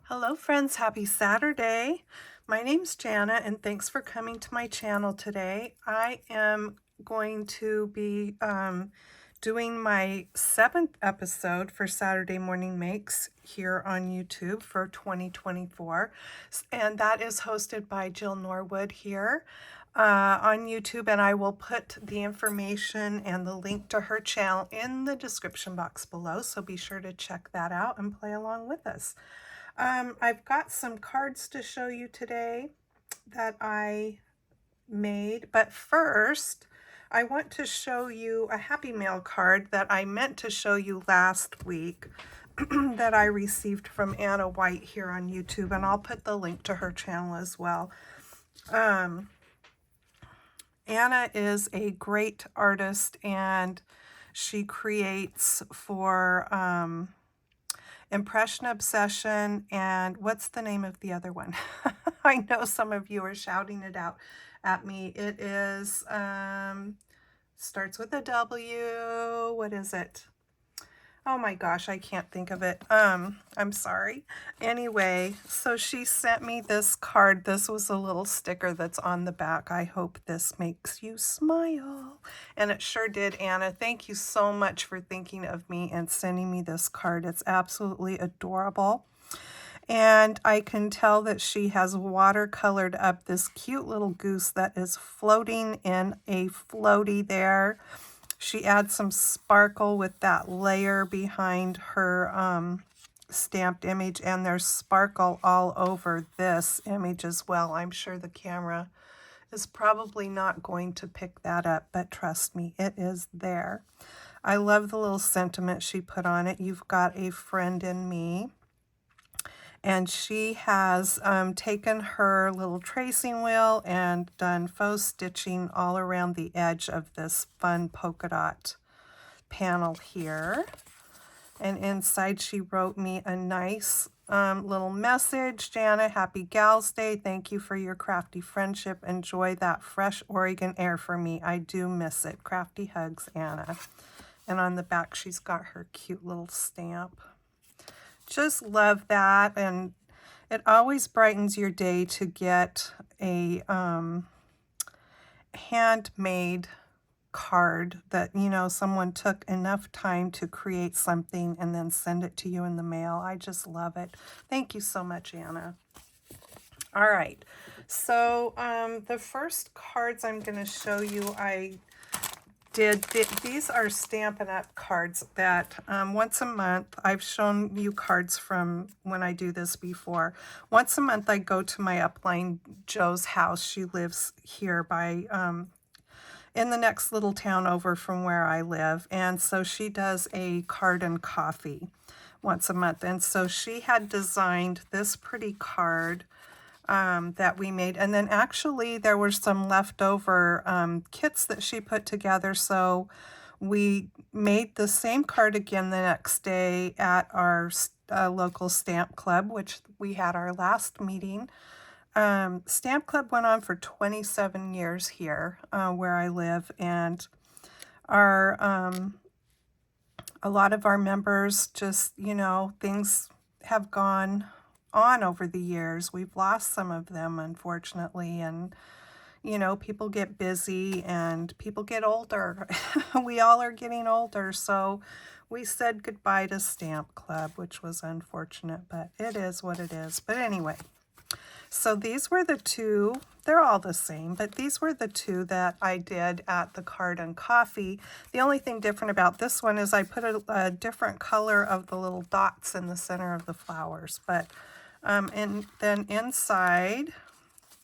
Hello friends, happy Saturday. My name's Jana and thanks for coming to my channel today. I am going to be doing my 7th episode for Saturday Morning Makes here on YouTube for 2024. And that is hosted by Jill Norwood here on YouTube, and I will put the information and the link to her channel in the description box below, so be sure to check that out and play along with us. I've got some cards to show you today that I made, but first I want to show you a Happy Mail card that I meant to show you last week that I received from Anna White here on YouTube, and I'll put the link to her channel as well. Anna is a great artist, and she creates for Impression Obsession, and what's the name of the other one? I know some of you are shouting it out at me. It is, starts with a W. What is it? Oh my gosh, I can't think of it. I'm sorry. Anyway, so she sent me this card. This was a little sticker that's on the back. I hope this makes you smile. And it sure did, Anna. Thank you so much for thinking of me and sending me this card. It's absolutely adorable. And I can tell that she has watercolored up this cute little goose that is floating in a floaty there. She adds some sparkle with that layer behind her stamped image, and there's sparkle all over this image as well. I'm sure the camera is probably not going to pick that up, but trust me, it is there. I love the little sentiment she put on it. You've got a friend in me. And she has taken her little tracing wheel and done faux stitching all around the edge of this fun polka dot panel here. And inside she wrote me a nice little message. Jana, happy Gals Day. Thank you for your crafty friendship. Enjoy that fresh Oregon air for me. I do miss it. Crafty hugs, Anna. And on the back she's got her cute little stamp. Just love that, and it always brightens your day to get a handmade card that, you know, someone took enough time to create something and then send it to you in the mail. I just love it. Thank you so much, Anna. All right, so the first cards I'm going to show you, these are Stampin' Up! Cards that once a month, I've shown you cards from when I do this before. Once a month I go to my upline Joe's house. She lives here by in the next little town over from where I live, and so she does a card and coffee once a month. And so she had designed this pretty card that we made, and then actually there were some leftover kits that she put together, so we made the same card again the next day at our local stamp club, which we had our last meeting. Stamp club went on for 27 years here where I live, and our a lot of our members just, you know, things have gone on over the years. We've lost some of them, unfortunately, and you know, people get busy and people get older. We all are getting older, so we said goodbye to Stamp Club, which was unfortunate, but it is what it is. But anyway, so these were the two. They're all the same, but these were the two that I did at the Card and Coffee. The only thing different about this one is I put a different color of the little dots in the center of the flowers, but and then inside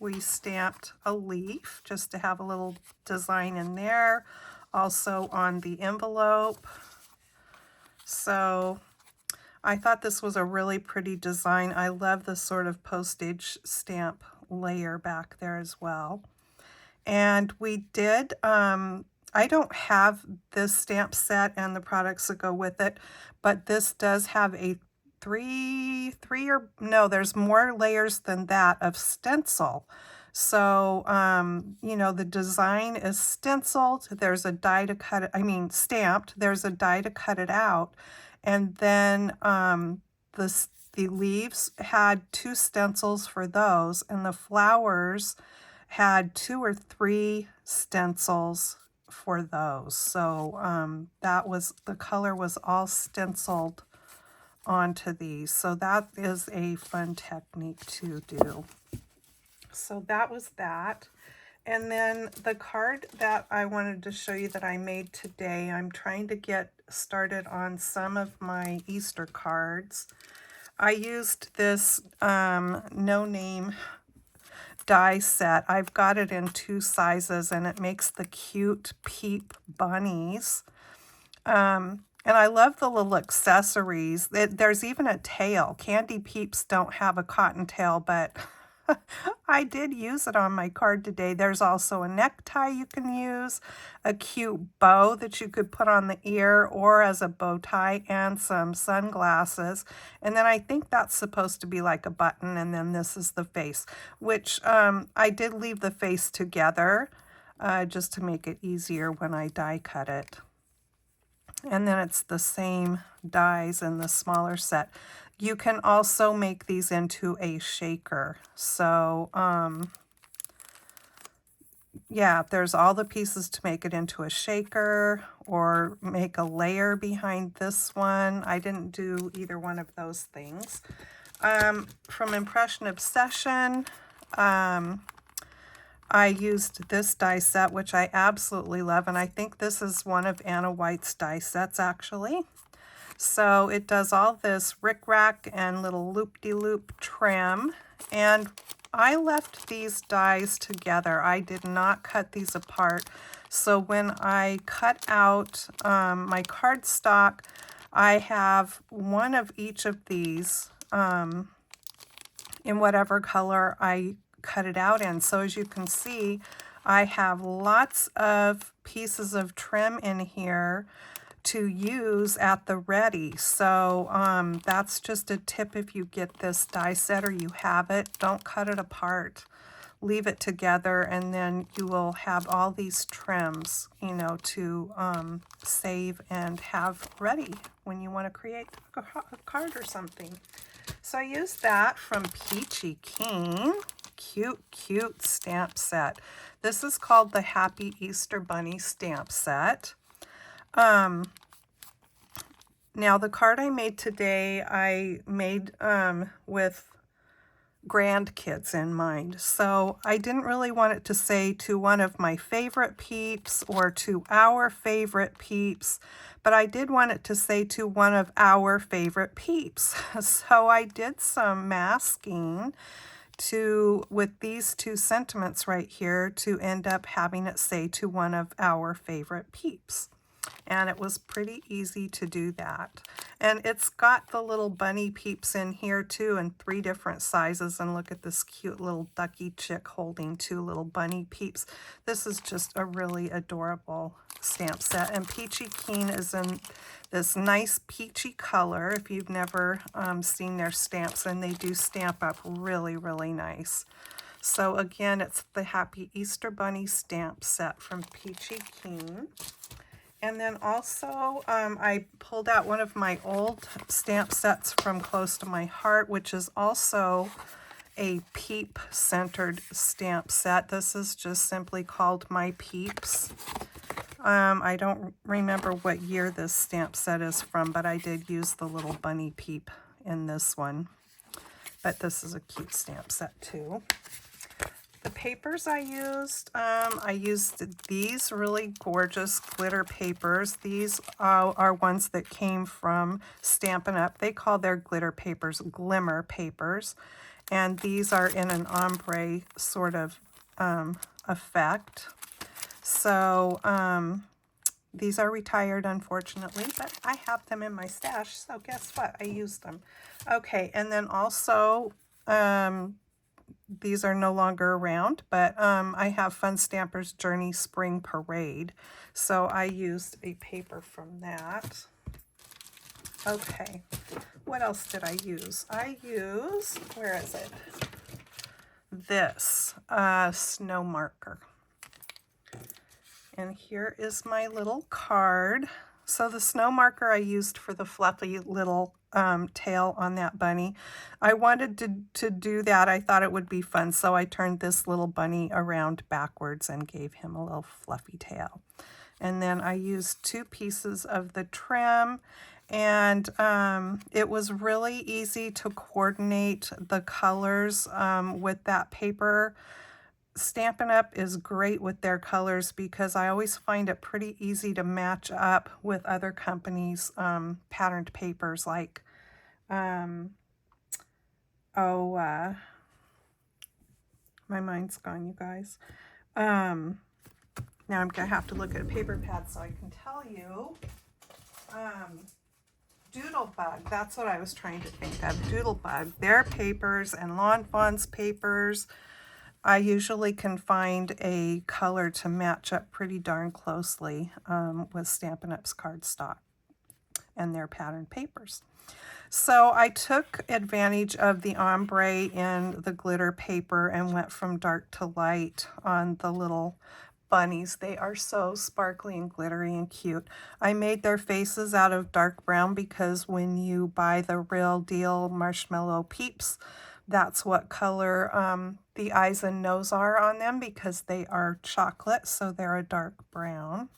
we stamped a leaf just to have a little design in there, also on the envelope. So I thought this was a really pretty design. I love the sort of postage stamp layer back there as well. And we did, I don't have this stamp set and the products that go with it, but this does have a there's more layers than that of stencil. So, you know, the design is stenciled. There's a die to cut it, stamped. There's a die to cut it out. And then the leaves had 2 stencils for those, and the flowers had 2 or 3 stencils for those. So that was, the color was all stenciled onto these. So that is a fun technique to do. So that was that. And then the card that I wanted to show you that I made today, I'm trying to get started on some of my Easter cards. I used this no name die set. I've got it in 2 sizes, and it makes the cute peep bunnies. And I love the little accessories. There's even a tail. Candy Peeps don't have a cotton tail, but I did use it on my card today. There's also a necktie you can use, a cute bow that you could put on the ear or as a bow tie, and some sunglasses. And then I think that's supposed to be like a button, and then this is the face, which I did leave the face together just to make it easier when I die cut it. And then it's the same dies in the smaller set. You can also make these into a shaker. So, yeah, there's all the pieces to make it into a shaker or make a layer behind this one. I didn't do either one of those things. From Impression Obsession, I used this die set, which I absolutely love, and I think this is one of Anna White's die sets, actually. So it does all this rickrack and little loop-de-loop trim, and I left these dies together. I did not cut these apart. So when I cut out my cardstock, I have one of each of these in whatever color I cut it out in. So as you can see, I have lots of pieces of trim in here to use at the ready. So that's just a tip. If you get this die set or you have it, don't cut it apart. Leave it together, and then you will have all these trims, you know, to save and have ready when you want to create a card or something. So I used that from Peachy Keen. Cute, cute stamp set. This is called the Happy Easter Bunny stamp set. Now the card I made today, I made with grandkids in mind. So I didn't really want it to say to one of my favorite peeps or to our favorite peeps, but I did want it to say to one of our favorite peeps. So I did some masking with these 2 sentiments right here to end up having it say to one of our favorite peeps. And it was pretty easy to do that. And it's got the little bunny peeps in here too in 3 different sizes. And look at this cute little ducky chick holding 2 little bunny peeps. This is just a really adorable stamp set. And Peachy Keen is in this nice peachy color if you've never seen their stamps. And they do stamp up really, really nice. So again, it's the Happy Easter Bunny stamp set from Peachy Keen. And then also, I pulled out one of my old stamp sets from Close to My Heart, which is also a peep-centered stamp set. This is just simply called My Peeps. I don't remember what year this stamp set is from, but I did use the little bunny peep in this one. But this is a cute stamp set too. The papers I used these really gorgeous glitter papers. These are ones that came from Stampin' Up. They call their glitter papers glimmer papers. And these are in an ombre sort of effect. So these are retired, unfortunately, but I have them in my stash. So guess what? I used them. Okay, and then also these are no longer around, but I have Fun Stampers Journey Spring Parade. So I used a paper from that. Okay, what else did I use? I used, where is it? This snow marker. And here is my little card. So the snow marker I used for the fluffy little tail on that bunny. I wanted to do that. I thought it would be fun, so I turned this little bunny around backwards and gave him a little fluffy tail. And then I used 2 pieces of the trim, and it was really easy to coordinate the colors with that paper. Stampin' Up! Is great with their colors because I always find it pretty easy to match up with other companies' patterned papers like, my mind's gone, you guys. Now I'm going to have to look at a paper pad so I can tell you. Doodlebug, that's what I was trying to think of. Doodlebug, their papers and Lawn Fawn's papers, I usually can find a color to match up pretty darn closely with Stampin' Up's cardstock and their patterned papers. So I took advantage of the ombre in the glitter paper and went from dark to light on the little bunnies. They are so sparkly and glittery and cute. I made their faces out of dark brown because when you buy the real deal Marshmallow Peeps, that's what color the eyes and nose are on them, because they are chocolate, so they're a dark brown.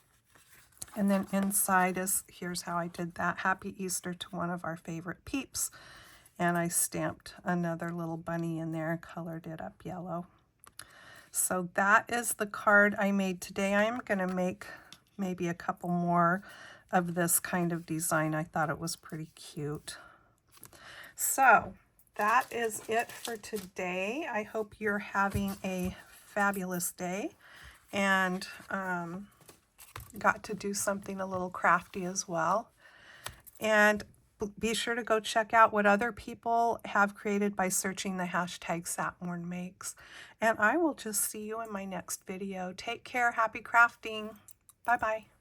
And then inside is, here's how I did that. Happy Easter to one of our favorite peeps. And I stamped another little bunny in there and colored it up yellow. So that is the card I made today. I'm going to make maybe a couple more of this kind of design. I thought it was pretty cute. So that is it for today. I hope you're having a fabulous day and got to do something a little crafty as well. And be sure to go check out what other people have created by searching the hashtag #SatMornMakes. And I will just see you in my next video. Take care. Happy crafting. Bye-bye.